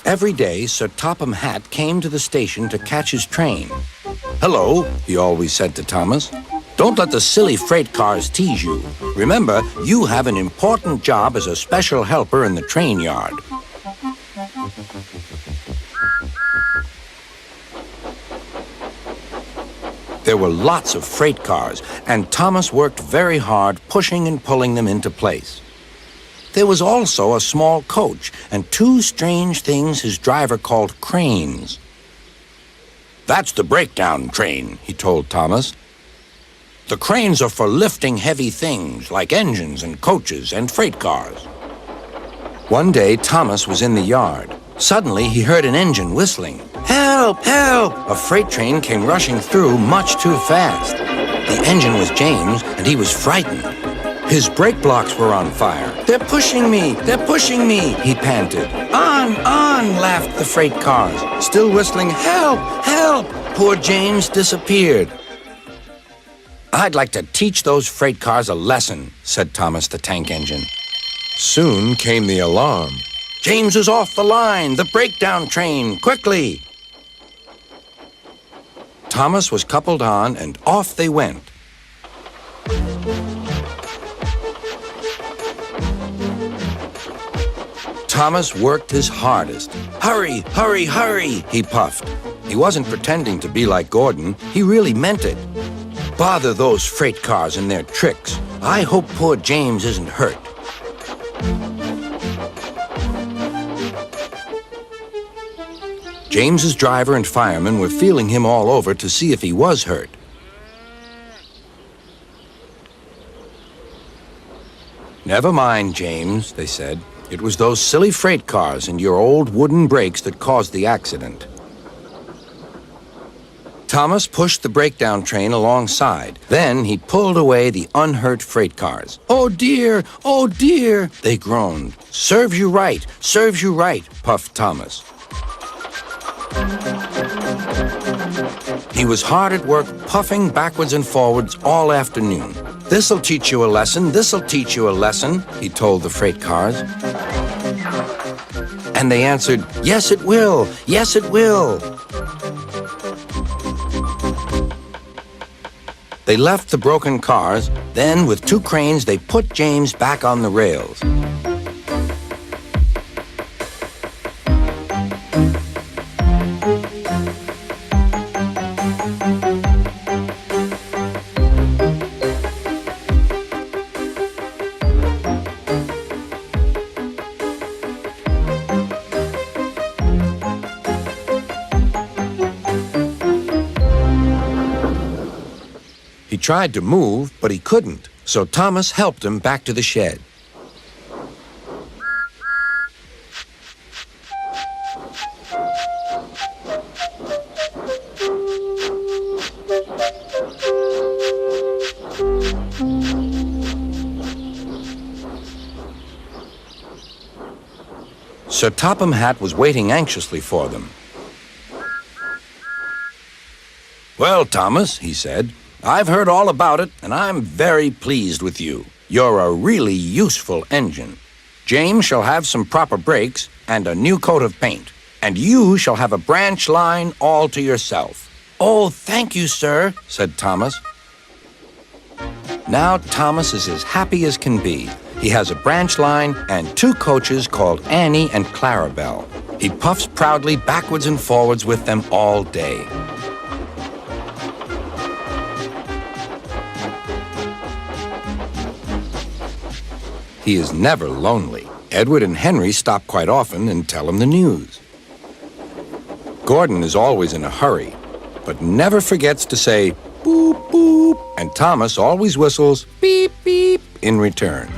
Every day, Sir Topham Hatt came to the station to catch his train. "Hello," he always said to Thomas. "Don't let the silly freight cars tease you. Remember, you have an important job as a special helper in the train yard." There were lots of freight cars, and Thomas worked very hard pushing and pulling them into place. There was also a small coach and two strange things his driver called cranes. "That's the breakdown train," he told Thomas. "The cranes are for lifting heavy things like engines and coaches and freight cars." One day, Thomas was in the yard. Suddenly, he heard an engine whistling. "Help! Help!" A freight train came rushing through much too fast. The engine was James, and he was frightened. His brake blocks were on fire. "They're pushing me! They're pushing me!" he panted. "On! On!" laughed the freight cars, still whistling, "Help! Help!" Poor James disappeared. "I'd like to teach those freight cars a lesson," said Thomas the tank engine. Soon came the alarm. "James is off the line! The breakdown train! Quickly!" Thomas was coupled on, and off they went. Thomas worked his hardest. "Hurry, hurry, hurry," he puffed. He wasn't pretending to be like Gordon. He really meant it. "Bother those freight cars and their tricks. I hope poor James isn't hurt." James's driver and firemen were feeling him all over to see if he was hurt. "Never mind, James," they said. "It was those silly freight cars and your old wooden brakes that caused the accident." Thomas pushed the breakdown train alongside. Then he pulled away the unhurt freight cars. "Oh dear! Oh dear!" they groaned. "Serves you right! Serves you right!" puffed Thomas. He was hard at work, puffing backwards and forwards all afternoon. "This'll teach you a lesson, this'll teach you a lesson," he told the freight cars. And they answered, "Yes, it will, yes, it will." They left the broken cars, then with two cranes they put James back on the rails. He tried to move, but he couldn't, so Thomas helped him back to the shed. Sir Topham Hatt was waiting anxiously for them. "Well, Thomas," he said, "I've heard all about it, and I'm very pleased with you. You're a really useful engine. James shall have some proper brakes and a new coat of paint, and you shall have a branch line all to yourself." "Oh, thank you, sir," said Thomas. Now Thomas is as happy as can be. He has a branch line and two coaches called Annie and Clarabelle. He puffs proudly backwards and forwards with them all day. He is never lonely. Edward and Henry stop quite often and tell him the news. Gordon is always in a hurry, but never forgets to say, "Boop, boop," and Thomas always whistles, "Beep, beep," in return.